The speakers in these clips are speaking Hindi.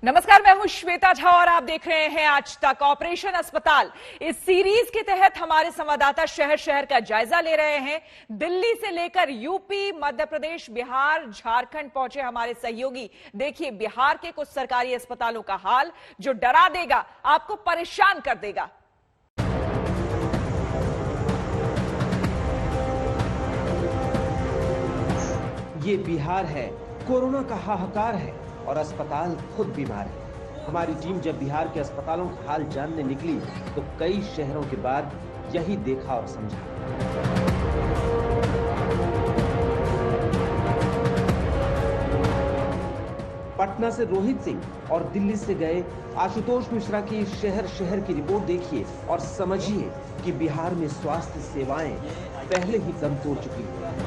नमस्कार, मैं हूं श्वेता झा और आप देख रहे हैं आज तक ऑपरेशन अस्पताल। इस सीरीज के तहत हमारे संवाददाता शहर शहर का जायजा ले रहे हैं। दिल्ली से लेकर यूपी, मध्य प्रदेश, बिहार, झारखंड पहुंचे हमारे सहयोगी। देखिए बिहार के कुछ सरकारी अस्पतालों का हाल जो डरा देगा, आपको परेशान कर देगा। ये बिहार है, कोरोना का हाहाकार है और अस्पताल खुद बीमार है। हमारी टीम जब बिहार के अस्पतालों का हाल जानने निकली तो कई शहरों के बाद यही देखा और समझा। पटना से रोहित सिंह और दिल्ली से गए आशुतोष मिश्रा की शहर शहर की रिपोर्ट देखिए और समझिए कि बिहार में स्वास्थ्य सेवाएं पहले ही दम तोड़ चुकी हैं।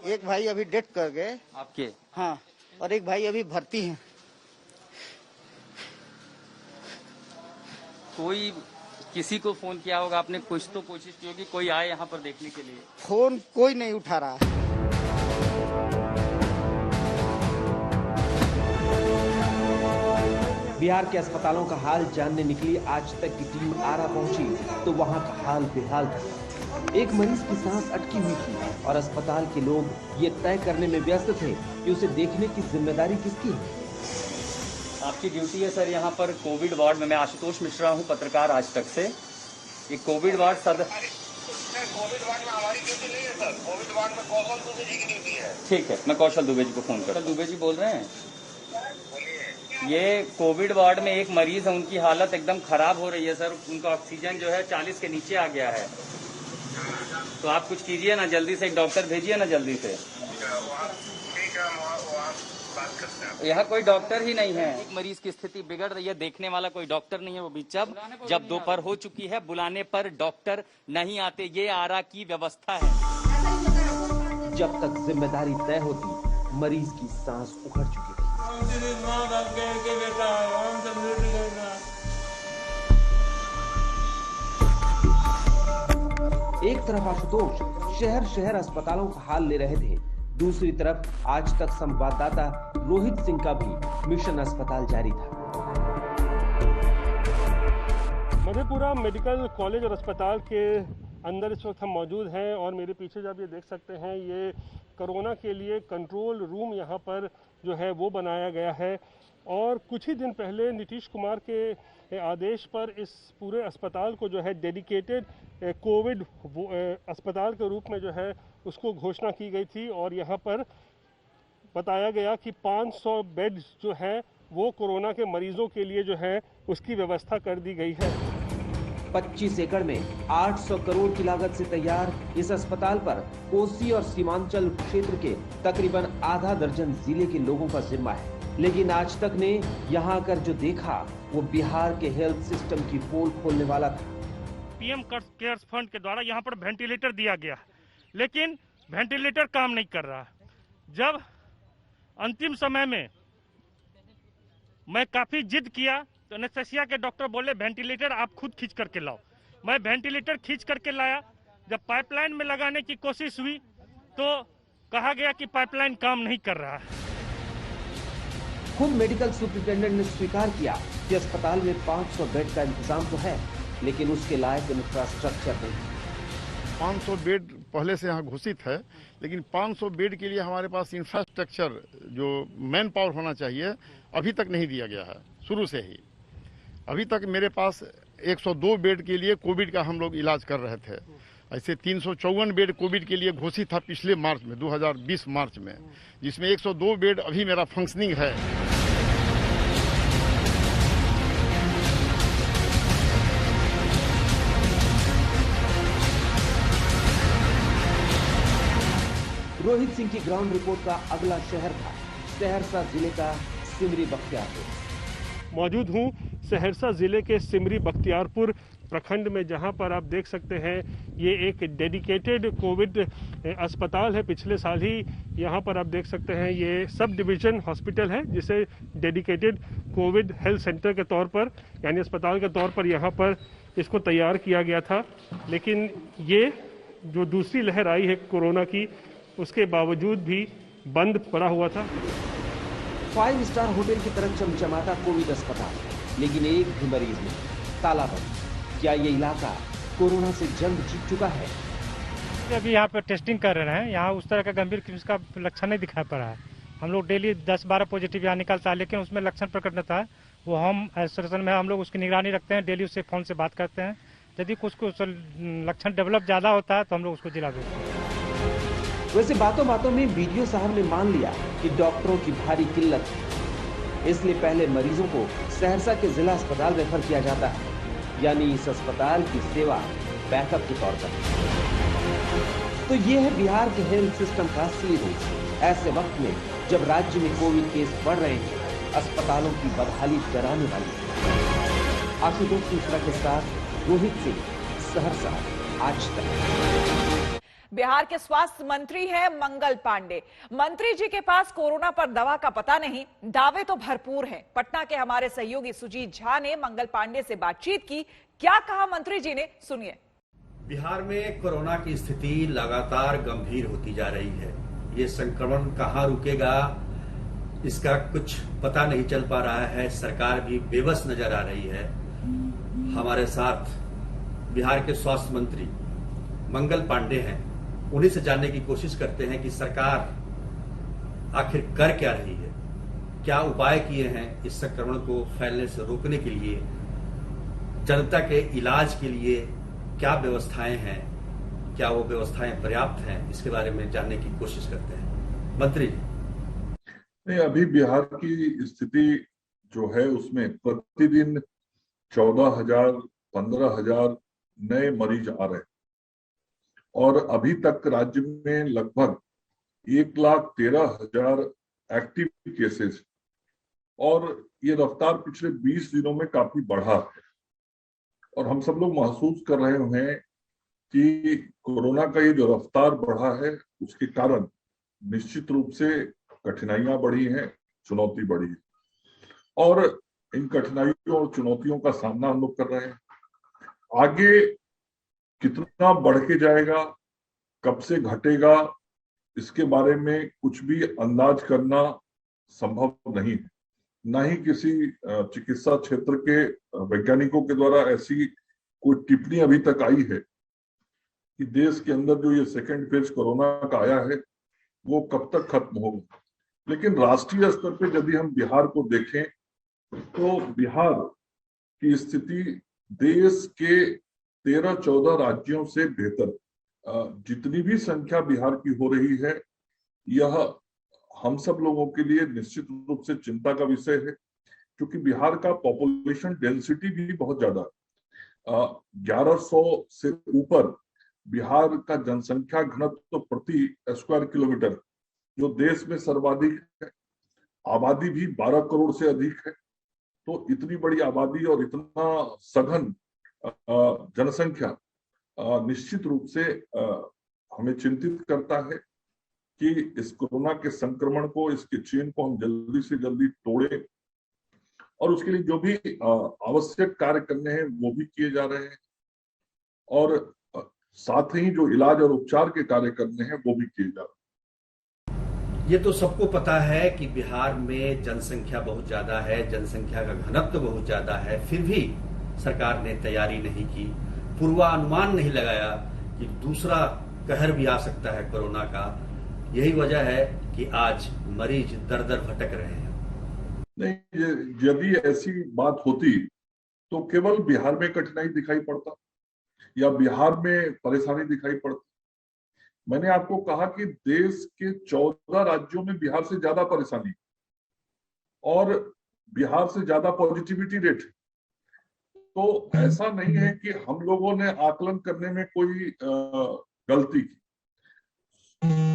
एक भाई अभी डेथ कर गए आपके? हाँ, और एक भाई अभी भर्ती हैं। कोई किसी को फोन किया होगा आपने? कुछ तो कोशिश की होगी कोई आए यहाँ पर देखने के लिए? फोन कोई नहीं उठा रहा है। बिहार के अस्पतालों का हाल जानने निकली आज तक की टीम आरा पहुंची तो वहां का हाल बेहाल था। एक मरीज की सांस अटकी हुई थी और अस्पताल के लोग ये तय करने में व्यस्त थे कि उसे देखने की जिम्मेदारी किसकी है। आपकी ड्यूटी है सर यहाँ पर कोविड वार्ड में। मैं आशुतोष मिश्रा हूँ, पत्रकार आज तक से। ये कोविड वार्ड कोविड वार्ड में हमारी ड्यूटी नहीं है सर। कोविड वार्ड में कौशल दुबे जी की ड्यूटी है। ठीक है, मैं कौशल दुबे जी को फोन कर। दुबे जी बोल रहे हैं? ये कोविड वार्ड में एक मरीज है, उनकी हालत एकदम खराब हो रही है सर। उनका ऑक्सीजन जो है 40 के नीचे आ गया है। तो आप कुछ कीजिए ना, जल्दी से एक डॉक्टर भेजिए ना जल्दी से। ठीक है, बात करते हैं। यहाँ कोई डॉक्टर ही नहीं है। एक मरीज की स्थिति बिगड़ रही है, देखने वाला कोई डॉक्टर नहीं है। वो भी जब दोपहर हो चुकी है, बुलाने पर डॉक्टर नहीं आते। ये आरा की व्यवस्था है। जब तक जिम्मेदारी तय होती, मरीज की सांस उखड़ चुकी थी। एक तरफ आशुतोष शहर शहर अस्पतालों का हाल ले रहे थे, दूसरी तरफ आज तक संवाददाता रोहित सिंह का भी मिशन अस्पताल जारी था। मधेपुरा मेडिकल कॉलेज और अस्पताल के अंदर इस वक्त हम मौजूद हैं और मेरे पीछे जब ये देख सकते हैं, ये कोरोना के लिए कंट्रोल रूम यहाँ पर जो है वो बनाया गया है। और कुछ ही दिन पहले नीतीश कुमार के आदेश पर इस पूरे अस्पताल को जो है डेडिकेटेड कोविड अस्पताल के रूप में जो है उसको घोषणा की गई थी। और यहाँ पर बताया गया कि 500 बेड्स जो है वो कोरोना के मरीजों के लिए जो है उसकी व्यवस्था कर दी गई है। 25 एकड़ में 800 करोड़ की लागत से तैयार इस अस्पताल पर कोसी और सीमांचल क्षेत्र के तकरीबन आधा दर्जन जिले के लोगों का जिम्मा है। लेकिन आज तक ने यहाँ आकर जो देखा वो बिहार के हेल्थ सिस्टम की पोल खोलने वाला था। पीएम केयर्स फंड के द्वारा यहाँ पर वेंटिलेटर दिया गया, लेकिन वेंटिलेटर काम नहीं कर रहा। जब अंतिम समय में मैं काफी जिद किया तो एनेस्थेसिया के डॉक्टर बोले वेंटिलेटर आप खुद खींच करके लाओ। मैं वेंटिलेटर खींच करके लाया। जब पाइपलाइन में लगाने की कोशिश हुई तो कहा गया कि पाइपलाइन काम नहीं कर रहा है। खुद मेडिकल सुपरिटेंडेंट ने स्वीकार किया कि अस्पताल में 500 बेड का इंतजाम तो है, लेकिन उसके लायक इंफ्रास्ट्रक्चर नहीं। 500 बेड पहले से यहाँ घोषित है, लेकिन 500 बेड के लिए हमारे पास इंफ्रास्ट्रक्चर जो मैन पावर होना चाहिए अभी तक नहीं दिया गया है। शुरू से ही अभी तक मेरे पास 102 बेड के लिए कोविड का हम लोग इलाज कर रहे थे। ऐसे 354 बेड कोविड के लिए घोषित था पिछले मार्च में, 2020 मार्च में, जिसमें 102 बेड अभी मेरा फंक्शनिंग है। रोहित सिंह की ग्राउंड रिपोर्ट का अगला शहर था सहरसा जिले का सिमरी बख्तियारपुर। मौजूद हूँ सहरसा जिले के सिमरी बख्तियारपुर प्रखंड में, जहां पर आप देख सकते हैं ये एक डेडिकेटेड कोविड अस्पताल है। पिछले साल ही यहां पर आप देख सकते हैं ये सब डिवीजन हॉस्पिटल है, जिसे डेडिकेटेड कोविड हेल्थ सेंटर के तौर पर यानी अस्पताल के तौर पर यहां पर इसको तैयार किया गया था। लेकिन ये जो दूसरी लहर आई है कोरोना की, उसके बावजूद भी बंद पड़ा हुआ था। 5 स्टार होटल की तरह चमचमाता कोविड अस्पताल, लेकिन एक भी मरीज नहीं, ताला बंद। क्या ये इलाका कोरोना से जंग जीत चुका है? अभी यहाँ पर टेस्टिंग कर रहे हैं। यहाँ उस तरह का गंभीर का लक्षण नहीं दिखाई पड़ा है। हम लोग डेली 10-12 पॉजिटिव यहाँ निकलता है, लेकिन उसमें लक्षण प्रकट होता है। वो हम आइसोलेशन में हम लोग उसकी निगरानी रखते हैं, डेली उससे फोन से बात करते हैं। यदि कुछ लक्षण डेवलप ज्यादा होता है तो हम लोग उसको जिला भेजते हैं। वैसे बातों बातों में बीडीओ साहब ने मान लिया कि डॉक्टरों की भारी किल्लत है, इसलिए पहले मरीजों को सहरसा के जिला अस्पताल रेफर किया जाता है, यानी इस अस्पताल की सेवा बैकअप के तौर पर। तो ये है बिहार के हेल्थ सिस्टम का असली रूप। ऐसे वक्त में जब राज्य में कोविड केस बढ़ रहे हैं, अस्पतालों की बदहाली डराने वाली है। आशुतोष मिश्रा के साथ रोहित सिंह, सहरसा, आज तक। बिहार के स्वास्थ्य मंत्री हैं मंगल पांडे। मंत्री जी के पास कोरोना पर दवा का पता नहीं, दावे तो भरपूर हैं। पटना के हमारे सहयोगी सुजीत झा ने मंगल पांडे से बातचीत की। क्या कहा मंत्री जी ने, सुनिए। बिहार में कोरोना की स्थिति लगातार गंभीर होती जा रही है। ये संक्रमण कहां रुकेगा, इसका कुछ पता नहीं चल पा रहा है। सरकार भी बेबस नजर आ रही है। हमारे साथ बिहार के स्वास्थ्य मंत्री मंगल पांडे हैं। उन्हीं से जानने की कोशिश करते हैं कि सरकार आखिर कर क्या रही है, क्या उपाय किए हैं इस संक्रमण को फैलने से रोकने के लिए, जनता के इलाज के लिए क्या व्यवस्थाएं हैं, क्या वो व्यवस्थाएं पर्याप्त हैं, इसके बारे में जानने की कोशिश करते हैं। मंत्री जी, नहीं, अभी बिहार की स्थिति जो है उसमें प्रतिदिन 14,000 15,000 नए मरीज आ रहे हैं और अभी तक राज्य में लगभग 1,13,000 एक्टिव केसेस, और ये रफ्तार पिछले 20 दिनों में काफी बढ़ा है। और हम सब लोग महसूस कर रहे हैं कि कोरोना का ये जो रफ्तार बढ़ा है उसके कारण निश्चित रूप से कठिनाइयां बढ़ी हैं, चुनौती बढ़ी है, और इन कठिनाइयों और चुनौतियों का सामना हम लोग कर रहे हैं। आगे कितना बढ़ के जाएगा, कब से घटेगा, इसके बारे में कुछ भी अंदाज करना संभव नहीं है। न ही किसी चिकित्सा क्षेत्र के वैज्ञानिकों के द्वारा ऐसी कोई टिप्पणी अभी तक आई है कि देश के अंदर जो ये सेकेंड फेज कोरोना का आया है वो कब तक खत्म होगा। लेकिन राष्ट्रीय स्तर पे यदि हम बिहार को देखें तो बिहार की स्थिति देश के 13-14 राज्यों से बेहतर। जितनी भी संख्या बिहार की हो रही है, यह हम सब लोगों के लिए निश्चित रूप से चिंता का विषय है, क्योंकि बिहार का पॉपुलेशन डेंसिटी भी बहुत ज्यादा है। 1100 से ऊपर बिहार का जनसंख्या घनत्व प्रति स्क्वायर किलोमीटर जो देश में सर्वाधिक है। आबादी भी 12 करोड़ से अधिक है। तो इतनी बड़ी आबादी और इतना सघन जनसंख्या निश्चित रूप से हमें चिंतित करता है कि इस कोरोना के संक्रमण को, इसके चेन को हम जल्दी से जल्दी तोड़े, और उसके लिए जो भी आवश्यक कार्य करने हैं वो भी किए जा रहे हैं, और साथ ही जो इलाज और उपचार के कार्य करने हैं वो भी किए जा रहे हैं। ये तो सबको पता है कि बिहार में जनसंख्या बहुत ज्यादा है, जनसंख्या का घनत्व बहुत ज्यादा है, फिर भी सरकार ने तैयारी नहीं की, पूर्वानुमान नहीं लगाया कि दूसरा कहर भी आ सकता है कोरोना का। यही वजह है कि आज मरीज दर दर भटक रहे हैं। नहीं, यदि ऐसी बात होती तो केवल बिहार में कठिनाई दिखाई पड़ता या बिहार में परेशानी दिखाई पड़ती। मैंने आपको कहा कि देश के 14 राज्यों में बिहार से ज्यादा परेशानी और बिहार से ज्यादा पॉजिटिविटी रेट है। तो ऐसा नहीं है कि हम लोगों ने आकलन करने में कोई गलती की।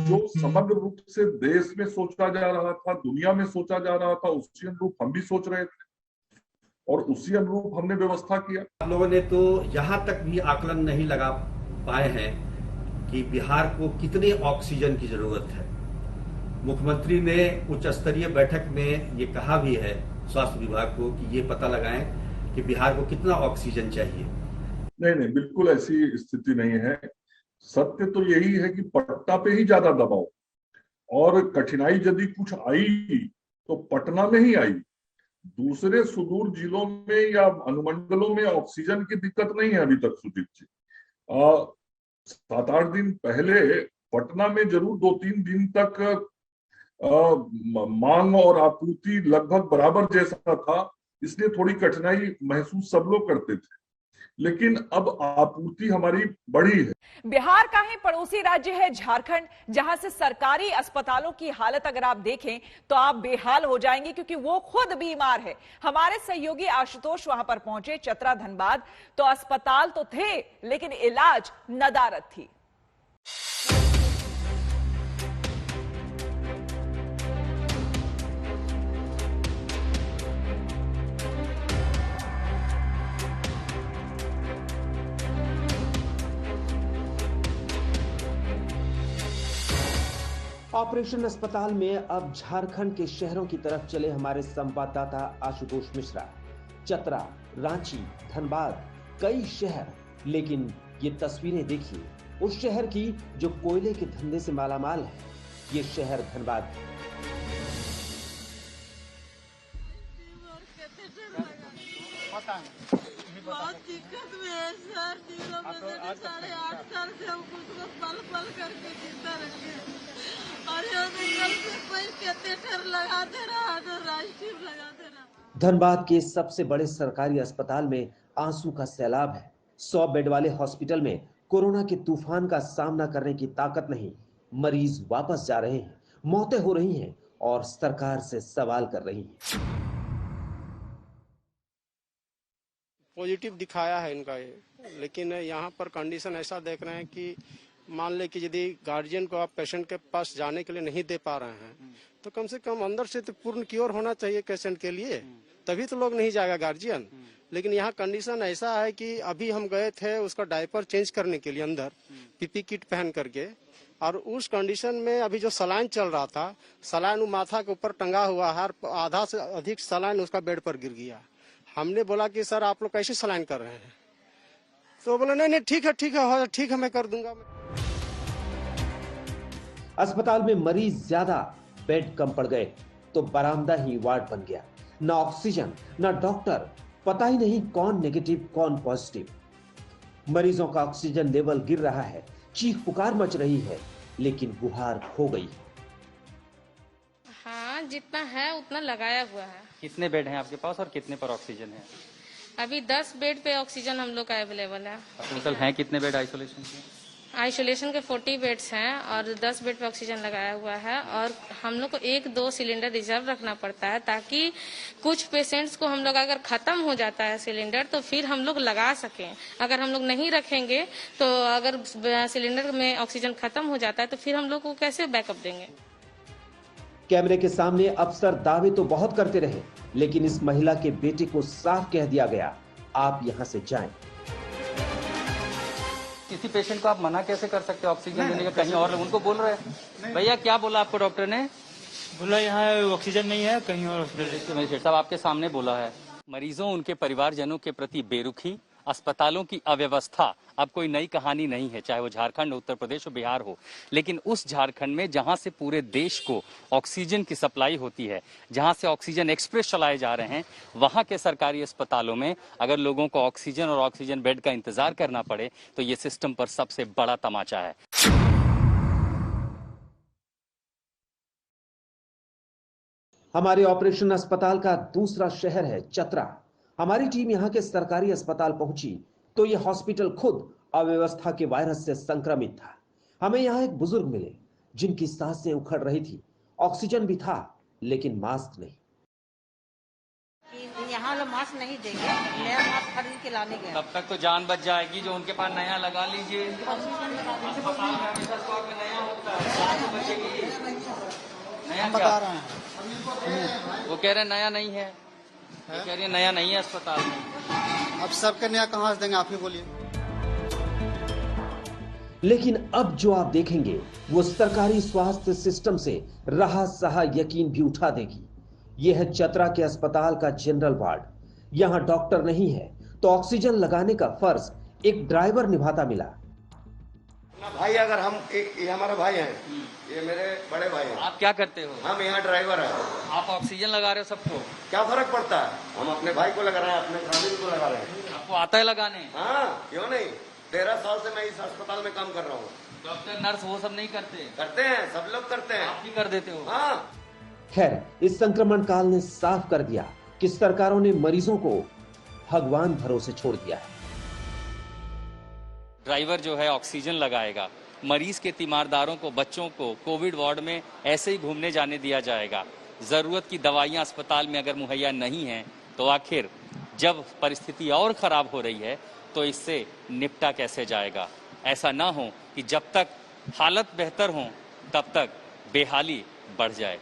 जो समग्र रूप से देश में सोचा जा रहा था, दुनिया में सोचा जा रहा था, उसी अनुरूप हम भी सोच रहे थे और उसी अनुरूप हमने व्यवस्था किया। हम लोगों ने तो यहाँ तक भी आकलन नहीं लगा पाए हैं कि बिहार को कितने ऑक्सीजन की जरूरत है। मुख्यमंत्री ने उच्च स्तरीय बैठक में ये कहा भी है स्वास्थ्य विभाग को कि ये पता लगाएं कि बिहार को कितना ऑक्सीजन चाहिए। नहीं, बिल्कुल ऐसी स्थिति नहीं है। सत्य तो यही है कि पट्टा पे ही ज्यादा दबाव, और कठिनाई यदि कुछ आई तो पटना में ही आई। दूसरे सुदूर जिलों में या अनुमंडलों में ऑक्सीजन की दिक्कत नहीं है अभी तक सुजीत जी। 7-8 दिन पहले पटना में जरूर 2-3 दिन तक मांग और आपूर्ति लगभग बराबर जैसा था, इसलिए थोड़ी कठिनाई महसूस सब लोग करते थे, लेकिन अब आपूर्ति हमारी बढ़ी है। बिहार का ही पड़ोसी राज्य है झारखंड, जहां से सरकारी अस्पतालों की हालत अगर आप देखें तो आप बेहाल हो जाएंगे, क्योंकि वो खुद बीमार है। हमारे सहयोगी आशुतोष वहां पर पहुंचे, चतरा धनबाद। तो अस्पताल तो थे लेकिन इलाज नदारद थी। ऑपरेशन अस्पताल में अब झारखंड के शहरों की तरफ चले हमारे संवाददाता आशुतोष मिश्रा। चतरा, रांची, धनबाद, कई शहर, लेकिन ये तस्वीरें देखिए उस शहर की जो कोयले के धंधे से मालामाल है। ये शहर धनबाद है। बहुत दिक्कत में है सर, दिनों में 8.5 साल से हम कुछ पल पल करके जिंदा रहे, और कल से कोई कैथेटर लगा दे रहा तो राइटिव लगा दे रहा। धनबाद के सबसे बड़े सरकारी अस्पताल में आंसू का सैलाब है। 100 बेड वाले हॉस्पिटल में कोरोना के तूफान का सामना करने की ताकत नहीं। मरीज वापस जा रहे हैं, मौतें हो रही हैं और सरकार से सवाल कर रही हैं। पॉजिटिव दिखाया है इनका ये, लेकिन यहाँ पर कंडीशन ऐसा देख रहे हैं कि मान ले कि यदि गार्जियन को आप पेशेंट के पास जाने के लिए नहीं दे पा रहे हैं तो कम से कम अंदर से तो पूर्ण क्योर होना चाहिए पेशेंट के लिए, तभी तो लोग नहीं जाएगा गार्जियन। लेकिन यहाँ कंडीशन ऐसा है कि अभी हम गए थे उसका डायपर चेंज करने के लिए अंदर पीपी किट पहन करके, और उस कंडीशन में अभी जो सलाइन चल रहा था, सलाइन वो माथा के ऊपर टंगा हुआ है, आधा से अधिक सलाइन उसका बेड पर गिर गया। हमने बोला कि सर आप लोग कैसे सलाइन कर रहे हैं, तो बोला नहीं ठीक है मैं कर दूंगा। अस्पताल में मरीज ज्यादा, बेड कम पड़ गए तो बरामदा ही वार्ड बन गया। ना ऑक्सीजन, ना डॉक्टर, पता ही नहीं कौन नेगेटिव कौन पॉजिटिव। मरीजों का ऑक्सीजन लेवल गिर रहा है, चीख पुकार मच रही है, लेकिन गुहार हो गई। हाँ, जितना है उतना लगाया हुआ है। कितने बेड हैं आपके पास और कितने पर ऑक्सीजन है? अभी 10 बेड पे ऑक्सीजन हम लोग का अवेलेबल है। टोटल हैं कितने बेड आइसोलेशन के? आइसोलेशन के 40 बेड्स हैं और 10 बेड पे ऑक्सीजन लगाया हुआ है, और हम लोग को 1-2 सिलेंडर रिजर्व रखना पड़ता है, ताकि कुछ पेशेंट्स को हम लोग अगर खत्म हो जाता है सिलेंडर तो फिर हम लोग लगा सकें। अगर हम लोग नहीं रखेंगे तो अगर सिलेंडर में ऑक्सीजन खत्म हो जाता है तो फिर हम लोग को कैसे बैकअप देंगे। कैमरे के सामने अफसर दावे तो बहुत करते रहे, लेकिन इस महिला के बेटे को साफ कह दिया गया, आप यहां से जाएं। किसी पेशेंट को आप मना कैसे कर सकते हो ऑक्सीजन देने का? कहीं और उनको बोल रहे हैं। भैया क्या बोला आपको डॉक्टर ने? बोला यहाँ ऑक्सीजन नहीं है, कहीं और हॉस्पिटल। साहब आपके सामने बोला है। मरीजों उनके परिवारजनों के प्रति बेरुखी, अस्पतालों की अव्यवस्था अब कोई नई कहानी नहीं है, चाहे वो झारखंड, उत्तर प्रदेश और बिहार हो। लेकिन उस झारखंड में जहां से पूरे देश को ऑक्सीजन की सप्लाई होती है, जहां से ऑक्सीजन एक्सप्रेस चलाए जा रहे हैं, वहां के सरकारी अस्पतालों में अगर लोगों को ऑक्सीजन और ऑक्सीजन बेड का इंतजार करना पड़े तो ये सिस्टम पर सबसे बड़ा तमाचा है। हमारे ऑपरेशन अस्पताल का दूसरा शहर है चतरा। हमारी टीम यहां के सरकारी अस्पताल पहुंची तो यह हॉस्पिटल खुद अव्यवस्था के वायरस से संक्रमित था। हमें यहां एक बुजुर्ग मिले जिनकी सांसें उखड़ रही थी। ऑक्सीजन भी था लेकिन मास्क नहीं। यहाँ लोग मास्क नहीं देंगे, नया मास्क खरीद के लाने गए। तब तक तो जान बच जाएगी, जो उनके पास नया लगा लीजिए। अस्पताल में हमेशा स्टॉक में नया होता है, नया बता रहे हैं। वो कह रहे हैं नया नहीं है, कह रही है नया नहीं है अस्पताल में। अब सबके नया कहाँ से देंगे, आप ही बोलिए। लेकिन अब जो आप देखेंगे वो सरकारी स्वास्थ्य सिस्टम से रहा सहा यकीन भी उठा देगी। यह है चतरा के अस्पताल का जनरल वार्ड। यहां डॉक्टर नहीं है तो ऑक्सीजन लगाने का फर्ज एक ड्राइवर निभाता मिला। भाई अगर हम ये हमारा भाई है, ये मेरे बड़े भाई हैं। आप क्या करते हो? हम यहाँ ड्राइवर हैं। आप ऑक्सीजन लगा रहे हो सबको? क्या फर्क पड़ता है, हम अपने भाई को लगा रहे हैं, अपने फैमिली को लगा रहे हैं। आपको आता है लगाने? हाँ, क्यों नहीं। 13 साल से मैं इस अस्पताल में काम कर रहा हूँ। डॉक्टर नर्स वो सब नहीं करते? करते हैं, सब लोग करते हैं। आप भी कर देते हो? हाँ। खैर, इस संक्रमण काल ने साफ कर दिया कि सरकारों ने मरीजों को भगवान भरोसे छोड़ दिया है। ड्राइवर जो है ऑक्सीजन लगाएगा, मरीज के तीमारदारों को, बच्चों को कोविड वार्ड में ऐसे ही घूमने जाने दिया जाएगा। जरूरत की दवाइयां अस्पताल में अगर मुहैया नहीं है तो आखिर जब परिस्थिति और खराब हो रही है तो इससे निपटा कैसे जाएगा? ऐसा ना हो कि जब तक हालत बेहतर हो तब तक बेहाली बढ़ जाए।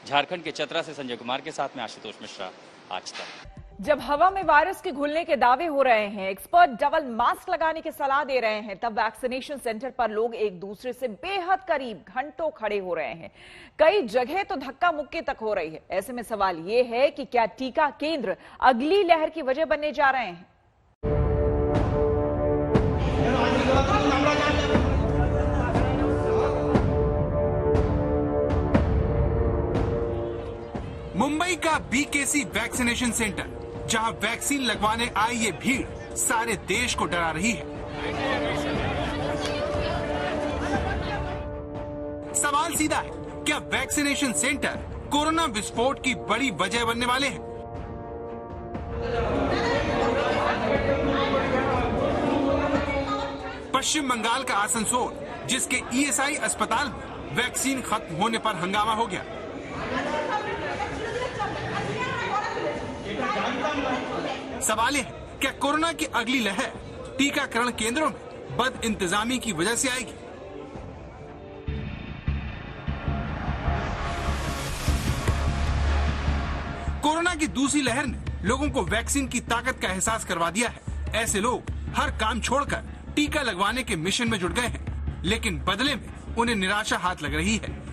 झारखंड के चतरा से संजय कुमार के साथ में आशुतोष मिश्रा, आज तक। जब हवा में वायरस के घुलने के दावे हो रहे हैं, एक्सपर्ट डबल मास्क लगाने की सलाह दे रहे हैं, तब वैक्सीनेशन सेंटर पर लोग एक दूसरे से बेहद करीब घंटों खड़े हो रहे हैं। कई जगह तो धक्का मुक्की तक हो रही है। ऐसे में सवाल ये है कि क्या टीका केंद्र अगली लहर की वजह बनने जा रहे हैं? मुंबई का बीकेसी वैक्सीनेशन सेंटर, जहां वैक्सीन लगवाने आई ये भीड़ सारे देश को डरा रही है। सवाल सीधा है, क्या वैक्सीनेशन सेंटर कोरोना विस्फोट की बड़ी वजह बनने वाले हैं? पश्चिम बंगाल का आसनसोल, जिसके ईएसआई अस्पताल में वैक्सीन खत्म होने पर हंगामा हो गया। सवाल यह है, क्या कोरोना की अगली लहर टीकाकरण केंद्रों में बद इंतजामी की वजह से आएगी? कोरोना की दूसरी लहर ने लोगों को वैक्सीन की ताकत का एहसास करवा दिया है। ऐसे लोग हर काम छोड़कर टीका लगवाने के मिशन में जुट गए हैं, लेकिन बदले में उन्हें निराशा हाथ लग रही है।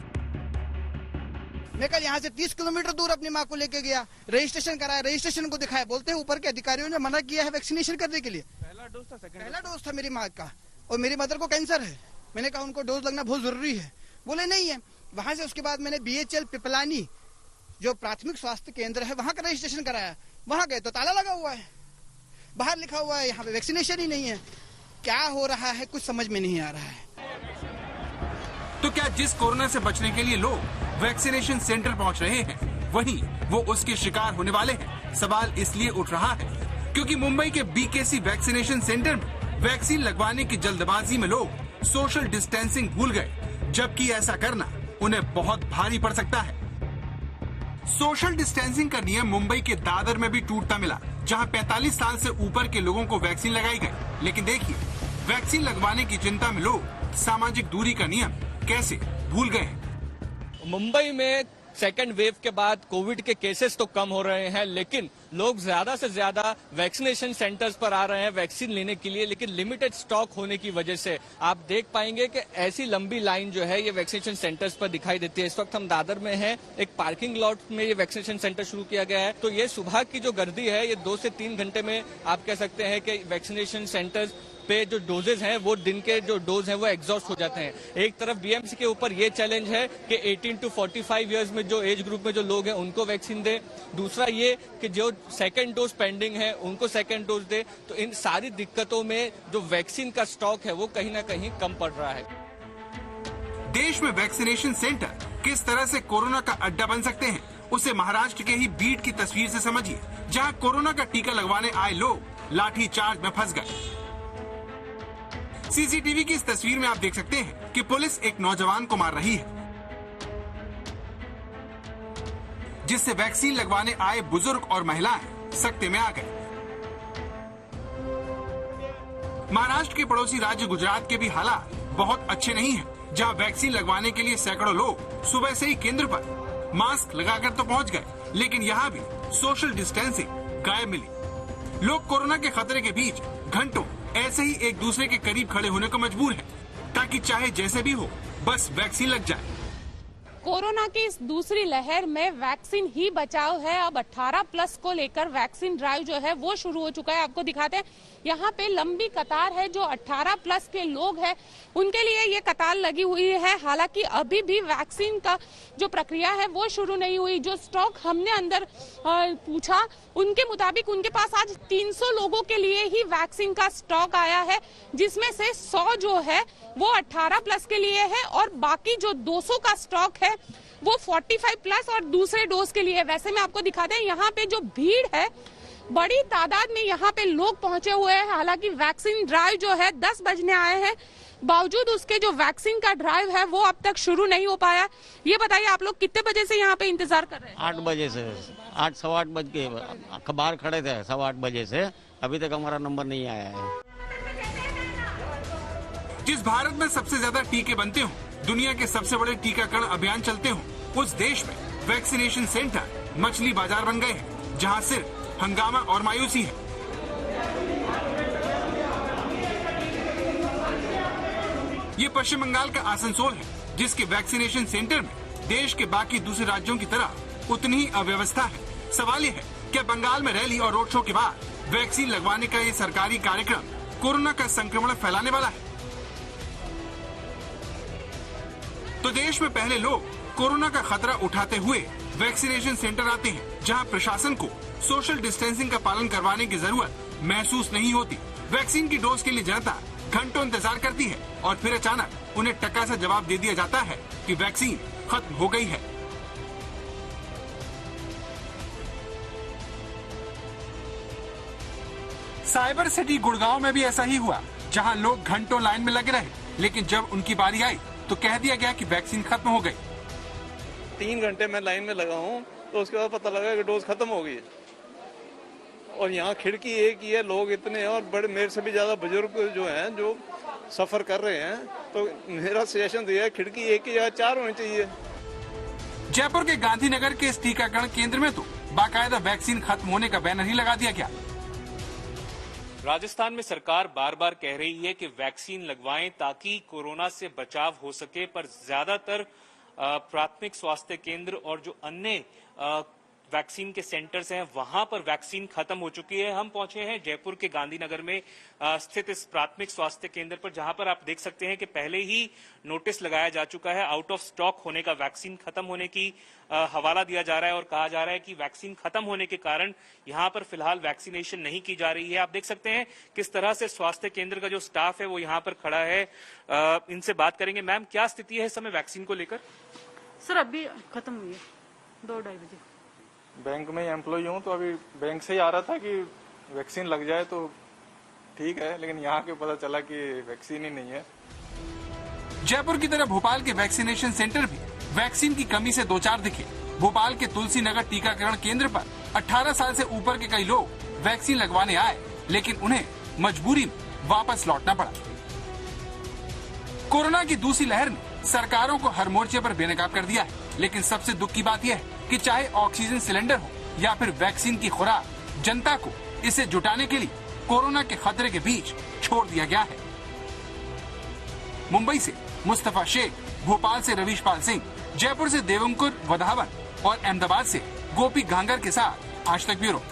मैं कल यहाँ से 30 किलोमीटर दूर अपनी माँ को लेके गया, रजिस्ट्रेशन कराया, रजिस्ट्रेशन को दिखाया, बोलते हैं ऊपर के अधिकारियों ने मना किया है वैक्सीनेशन करने के लिए। पहला डोज था मेरी माँ का, और मेरी मदर को कैंसर है। मैंने कहा उनको डोज लगना बहुत जरूरी है, बोले नहीं है। वहां से उसके बाद मैंने BHL पिपलानी जो प्राथमिक स्वास्थ्य केंद्र है वहां का रजिस्ट्रेशन कराया। वहां गए तो ताला लगा हुआ है, बाहर लिखा हुआ है यहाँ पे वैक्सीनेशन ही नहीं है। क्या हो रहा है कुछ समझ में नहीं आ रहा है। तो क्या जिस कोरोना से बचने के लिए लोग वैक्सीनेशन सेंटर पहुंच रहे हैं, वहीं वो उसके शिकार होने वाले हैं? सवाल इसलिए उठ रहा है क्योंकि मुंबई के बीकेसी वैक्सीनेशन सेंटर में वैक्सीन लगवाने की जल्दबाजी में लोग सोशल डिस्टेंसिंग भूल गए, जबकि ऐसा करना उन्हें बहुत भारी पड़ सकता है। सोशल डिस्टेंसिंग का नियम मुंबई के दादर में भी टूटता मिला, जहां 45 साल से ऊपर के लोगों को वैक्सीन लगाई गई। लेकिन देखिए, वैक्सीन लगवाने की चिंता में लोग सामाजिक दूरी का नियम कैसे भूल गए हैं। मुंबई में सेकेंड वेव के बाद कोविड के केसेस तो कम हो रहे हैं, लेकिन लोग ज्यादा से ज्यादा वैक्सीनेशन सेंटर्स पर आ रहे हैं वैक्सीन लेने के लिए, लेकिन लिमिटेड स्टॉक होने की वजह से आप देख पाएंगे कि ऐसी लंबी लाइन जो है ये वैक्सीनेशन सेंटर्स पर दिखाई देती है। इस वक्त हम दादर में हैं, एक पार्किंग लॉट में ये वैक्सीनेशन सेंटर शुरू किया गया है। तो ये सुबह की जो गर्दी है ये 2 से 3 घंटे में आप कह सकते हैं कि वैक्सीनेशन सेंटर्स पे जो डोजेज हैं वो दिन के जो डोज हैं वो एग्जॉस्ट हो जाते हैं। एक तरफ बीएमसी के ऊपर ये चैलेंज है कि 18 to 45 इयर्स में जो एज ग्रुप में जो लोग हैं उनको वैक्सीन दे, दूसरा ये कि जो सेकंड डोज पेंडिंग है उनको सेकंड डोज दे। तो इन सारी दिक्कतों में जो वैक्सीन का स्टॉक है वो कहीं ना कहीं कम पड़ रहा है। देश में वैक्सीनेशन सेंटर किस तरह से कोरोना का अड्डा बन सकते हैं, उसे महाराष्ट्र के ही बीड की तस्वीर से समझिए, जहां कोरोना का टीका लगवाने आए लोग लाठी चार्ज में फंस गए। सीसीटीवी की इस तस्वीर में आप देख सकते हैं कि पुलिस एक नौजवान को मार रही है, जिससे वैक्सीन लगवाने आए बुजुर्ग और महिलाएं सकते में आ गए। महाराष्ट्र के पड़ोसी राज्य गुजरात के भी हालात बहुत अच्छे नहीं हैं, जहां वैक्सीन लगवाने के लिए सैकड़ों लोग सुबह से ही केंद्र पर मास्क लगाकर तो पहुंच गए, लेकिन यहां भी सोशल डिस्टेंसिंग गायब मिली। लोग कोरोना के खतरे के बीच घंटों ऐसे ही एक दूसरे के करीब खड़े होने को मजबूर हैं, ताकि चाहे जैसे भी हो बस वैक्सीन लग जाए। कोरोना की इस दूसरी लहर में वैक्सीन ही बचाव है। अब 18+ को लेकर वैक्सीन ड्राइव जो है वो शुरू हो चुका है। आपको दिखाते हैं, यहाँ पे लंबी कतार है। जो 18+ के लोग हैं उनके लिए ये कतार लगी हुई है। हालांकि अभी भी वैक्सीन का जो प्रक्रिया है वो शुरू नहीं हुई। जो स्टॉक हमने अंदर पूछा, उनके मुताबिक उनके पास आज 300 लोगों के लिए ही वैक्सीन का स्टॉक आया है, जिसमें से 100 जो है वो 18+ के लिए है और बाकी जो 200 का स्टॉक है वो 45+ और दूसरे डोज के लिए। वैसे में आपको दिखाते हैं, यहाँ पे जो भीड़ है, बड़ी तादाद में यहाँ पे लोग पहुंचे हुए हैं। हालांकि वैक्सीन ड्राइव जो है 10 बजने आए हैं, बावजूद उसके जो वैक्सीन का ड्राइव है वो अब तक शुरू नहीं हो पाया। ये बताइए, आप लोग कितने बजे से यहाँ पे इंतजार कर रहे हैं? 8 बजे से, 8 सवा 8 बज के बाहर खड़े थे, 8:15 बजे से। अभी तक हमारा नंबर नहीं आया है। जिस भारत में सबसे ज्यादा टीके बनते हो, दुनिया के सबसे बड़े टीकाकरण अभियान चलते हो, उस देश में वैक्सीनेशन सेंटर मछली बाजार बन गए हैं, जहां सिर्फ हंगामा और मायूसी है। ये पश्चिम बंगाल का आसनसोल है, जिसके वैक्सीनेशन सेंटर में देश के बाकी दूसरे राज्यों की तरह उतनी ही अव्यवस्था है। सवाल ये है, क्या बंगाल में रैली और रोड शो के बाद वैक्सीन लगवाने का ये सरकारी कार्यक्रम कोरोना का संक्रमण फैलाने वाला है? तो देश में पहले लोग कोरोना का खतरा उठाते हुए वैक्सीनेशन सेंटर आते हैं, जहां प्रशासन को सोशल डिस्टेंसिंग का पालन करवाने की जरूरत महसूस नहीं होती। वैक्सीन की डोज के लिए जनता घंटों इंतजार करती है और फिर अचानक उन्हें टका सा जवाब दे दिया जाता है कि वैक्सीन खत्म हो गई है। साइबर सिटी गुड़गांव में भी ऐसा ही हुआ, जहां लोग घंटों लाइन में लगे रहे, लेकिन जब उनकी बारी आई तो कह दिया गया कि वैक्सीन खत्म हो गई। 3 घंटे मैं लाइन में लगा हूँ, तो उसके बाद पता लगा कि डोज खत्म हो गई है। और यहाँ खिड़की एक ही है, लोग इतने हैं और बड़े, मेरे से भी ज्यादा बुजुर्ग जो हैं जो सफर कर रहे हैं, तो मेरा सजेशन दिया है खिड़की एक ही या 4 होनी चाहिए। जयपुर के गांधीनगर के इस टीकाकरण केंद्र में तो बाकायदा वैक्सीन खत्म होने का बैनर ही लगा दिया गया। राजस्थान में सरकार बार बार कह रही है कि वैक्सीन लगवाएं ताकि कोरोना से बचाव हो सके, पर ज्यादातर प्राथमिक स्वास्थ्य केंद्र और जो अन्य वैक्सीन के सेंटर्स हैं वहां पर वैक्सीन खत्म हो चुकी है। हम पहुंचे हैं जयपुर के गांधीनगर में स्थित इस प्राथमिक स्वास्थ्य केंद्र पर, जहां पर आप देख सकते हैं कि पहले ही नोटिस लगाया जा चुका है आउट ऑफ स्टॉक होने का, वैक्सीन खत्म होने की हवाला दिया जा रहा है और कहा जा रहा है कि वैक्सीन खत्म होने के कारण यहां पर फिलहाल वैक्सीनेशन नहीं की जा रही है। आप देख सकते हैं किस तरह से स्वास्थ्य केंद्र का जो स्टाफ है वो यहां पर खड़ा है। इनसे बात करेंगे। मैम, क्या स्थिति है इस समय वैक्सीन को लेकर? सर अभी खत्म हुई है 2-2:30 बजे। बैंक में एम्प्लॉय हूँ, तो अभी बैंक से ही आ रहा था कि वैक्सीन लग जाए तो ठीक है, लेकिन यहाँ के पता चला कि वैक्सीन ही नहीं है। जयपुर की तरह भोपाल के वैक्सीनेशन सेंटर भी वैक्सीन की कमी से 2-4 दिखे। भोपाल के तुलसी नगर टीकाकरण केंद्र पर 18 साल से ऊपर के कई लोग वैक्सीन लगवाने आए, लेकिन उन्हें मजबूरी में वापस लौटना पड़ा। कोरोना की दूसरी लहर ने सरकारों को हर मोर्चे पर बेनकाब कर दिया है, लेकिन सबसे दुख की बात यह है कि चाहे ऑक्सीजन सिलेंडर हो या फिर वैक्सीन की खुराक, जनता को इसे जुटाने के लिए कोरोना के खतरे के बीच छोड़ दिया गया है। मुंबई से मुस्तफा शेख, भोपाल से रवीश पाल सिंह, जयपुर से देवंकुर वधावन और अहमदाबाद से गोपी घांगर के साथ आज तक ब्यूरो।